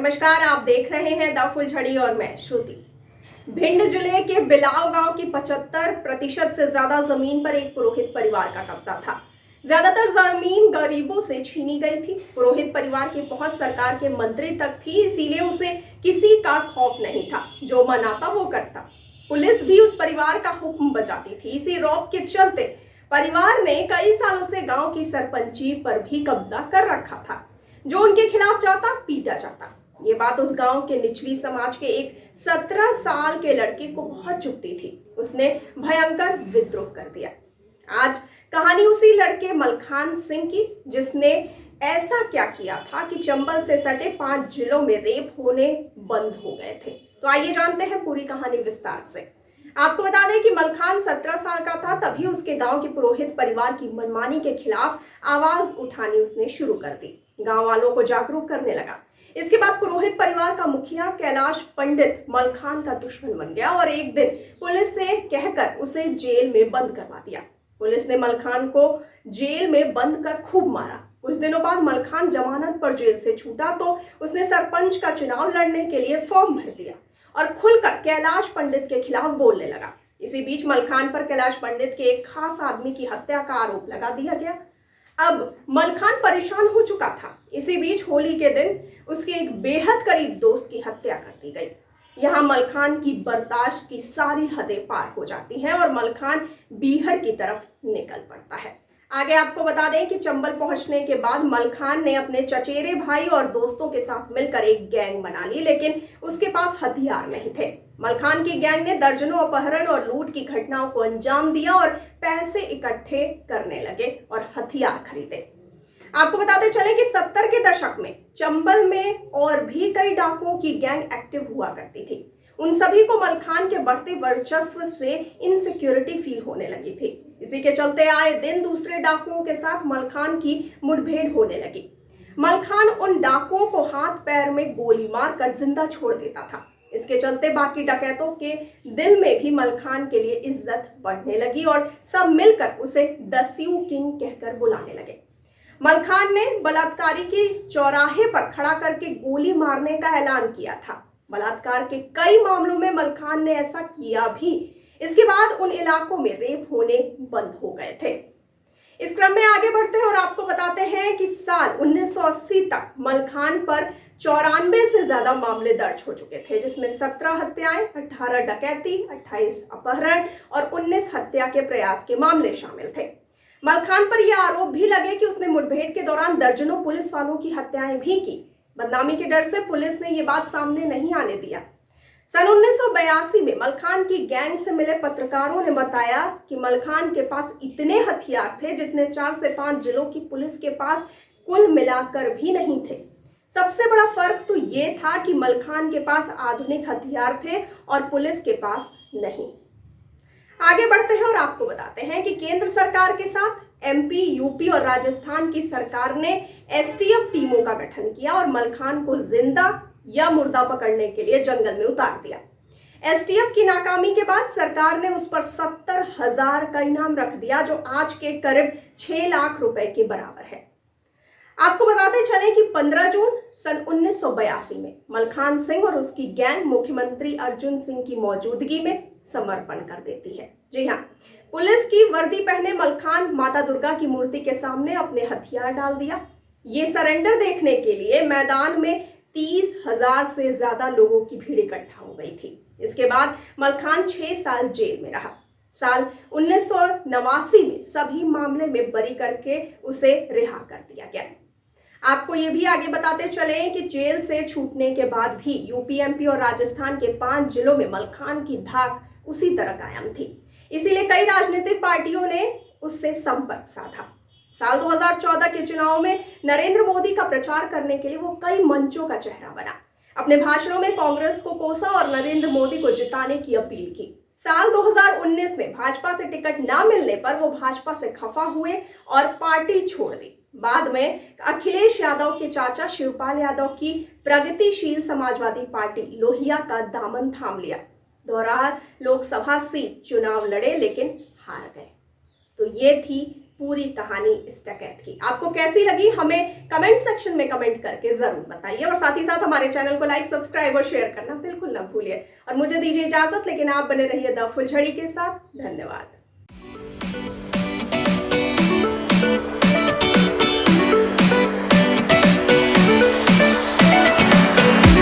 नमस्कार, आप देख रहे हैं द फुलझड़ी और मैं श्रुति। भिंड जिले के बिलाव गांव की 75% से ज्यादा जमीन पर एक पुरोहित परिवार का कब्जा था। ज्यादातर जमीन गरीबों से छीनी गई थी। पुरोहित परिवार की पहुंच सरकार के मंत्री तक थी, इसीलिए उसे किसी का खौफ नहीं था। जो मनाता वो करता। पुलिस भी उस परिवार का हुक्म बजाती थी। इसी रौब के चलते परिवार ने कई सालों से गांव की सरपंची पर भी कब्जा कर रखा था। जो उनके खिलाफ जाता पीटा जाता। ये बात उस गांव के निचली समाज के एक 17 साल के लड़के को बहुत चुभती थी। उसने भयंकर विद्रोह कर दिया। आज कहानी उसी लड़के मलखान सिंह की, जिसने ऐसा क्या किया था कि चंबल से सटे 5 जिलों में रेप होने बंद हो गए थे। तो आइए जानते हैं पूरी कहानी विस्तार से। आपको बता दें कि मलखान 17 साल का था, तभी उसके गांव के पुरोहित परिवार की मनमानी के खिलाफ आवाज उठानी उसने शुरू कर दी। गांव वालों को जागरूक करने लगा। इसके बाद पुरोहित परिवार का मुखिया कैलाश पंडित मलखान का दुश्मन बन गया और एक दिन पुलिस से कहकर उसे जेल में बंद करवा दिया। पुलिस ने मलखान को जेल में बंद कर खूब मारा। कुछ दिनों बाद मलखान जमानत पर जेल से छूटा तो उसने सरपंच का चुनाव लड़ने के लिए फॉर्म भर दिया और खुलकर कैलाश पंडित के खिलाफ बोलने लगा। इसी बीच मलखान पर कैलाश पंडित के एक खास आदमी की हत्या का आरोप लगा दिया गया। अब मलखान परेशान हो चुका था। इसी बीच होली के दिन उसके एक बेहद करीब दोस्त की हत्या कर दी गई। यहाँ मलखान की बर्दाश्त की सारी हदें पार हो जाती हैं और मलखान बीहड़ की तरफ निकल पड़ता है। आगे आपको बता दें कि चंबल पहुंचने के बाद मलखान ने अपने चचेरे भाई और दोस्तों के साथ मिलकर एक गैंग बना ली, लेकिन उसके पास हथियार नहीं थे। मलखान की गैंग ने दर्जनों अपहरण और लूट की घटनाओं को अंजाम दिया और पैसे इकट्ठे करने लगे और हथियार खरीदे। आपको बताते चले कि 70 के दशक में चंबल में और भी कई डाकुओं की गैंग एक्टिव हुआ करती थी। उन सभी को मलखान के बढ़ते वर्चस्व से इनसिक्योरिटी फील होने लगी थी। इसी के चलते आए दिन दूसरे डाकुओं के साथ मलखान की मुठभेड़ होने लगी। मलखान उन डाकुओं को हाथ पैर में गोली मारकर जिंदा छोड़ देता था। इसके चलते बाकी डकैतों के दिल में भी मलखान के लिए इज्जत बढ़ने लगी और सब मिलकर उसे द सिऊ किंग कहकर बुलाने लगे। मलखान ने बलात्कारी की चौराहे पर खड़ा करके गोली मारने का ऐलान किया था। बलात्कार के कई मामलों में मलखान ने ऐसा किया भी। इसके बाद उन इलाकों में रेप होने बंद हो गए थे। इस क्रम में आगे बढ़ते हैं और आपको बताते हैं कि साल 1980 तक मलखान पर 94 से ज्यादा मामले दर्ज हो चुके थे, जिसमें 17 हत्याएं, 18 डकैती, 28 अपहरण और 19 हत्या के प्रयास के मामले शामिल थे। मलखान पर यह आरोप भी लगे कि उसने मुठभेड़ के दौरान दर्जनों पुलिस वालों की हत्याएं भी की। बदनामी के डर से पुलिस ने यह बात सामने नहीं आने दिया। सन 1982 में मलखान की गैंग से मिले पत्रकारों ने बताया कि मलखान के पास इतने हथियार थे जितने 4 से 5 जिलों की पुलिस के पास कुल मिलाकर भी नहीं थे। सबसे बड़ा फर्क तो ये था कि मलखान के पास आधुनिक हथियार थे और पुलिस के पास नहीं। आगे बढ़ते हैं और आपको बताते हैं कि केंद्र सरकार के साथ एमपी, यूपी और राजस्थान की सरकार ने एसटीएफ टीमों का गठन किया और मलखान को जिंदा या मुर्दा पकड़ने के लिए जंगल में उतार दिया। एसटीएफ की नाकामी के बाद सरकार ने उस पर 70,000 का इनाम रख दिया, जो आज के करीब 6 लाख रुपए के बराबर है। आपको बताते चले कि 15 जून सन 1982 में मलखान सिंह और उसकी गैंग मुख्यमंत्री अर्जुन सिंह की मौजूदगी में समर्पण कर देती है। जी हाँ, पुलिस की वर्दी पहने मलखान माता दुर्गा की मूर्ति के सामने अपने हथियार डाल दिया। ये सरेंडर देखने के लिए मैदान में 30,000 से ज्यादा लोगों की भीड़ इकट्ठा हो गई थी। इसके बाद मलखान 6 साल जेल में रहा। साल 1989 में सभी मामले में बरी करके उसे रिहा कर दिया गया। आपको ये भी आगे बताते चले कि जेल से छूटने के बाद भी यूपी, एमपी और राजस्थान के 5 जिलों में मलखान की धाक उसी तरह कायम थी। इसीलिए कई राजनीतिक पार्टियों ने उससे संपर्क साधा। साल 2014 के चुनाव में नरेंद्र मोदी का प्रचार करने के लिए वो कई मंचों का चेहरा बना। अपने भाषणों में कांग्रेस को कोसा और नरेंद्र मोदी को जिताने की अपील की। साल 2019 में भाजपा से टिकट न मिलने पर वो भाजपा से खफा हुए और पार्टी छोड़ दी। बाद में अखिलेश यादव के चाचा शिवपाल यादव की प्रगतिशील समाजवादी पार्टी लोहिया का दामन थाम लिया। दोहरा लोकसभा सीट चुनाव लड़े लेकिन हार गए। तो ये थी पूरी कहानी इस डकैत की। आपको कैसी लगी हमें कमेंट सेक्शन में कमेंट करके जरूर बताइए और साथ ही साथ हमारे चैनल को लाइक, सब्सक्राइब और शेयर करना बिल्कुल ना भूलिए। और मुझे दीजिए इजाजत, लेकिन आप बने रहिए द फुलझड़ी के साथ। धन्यवाद।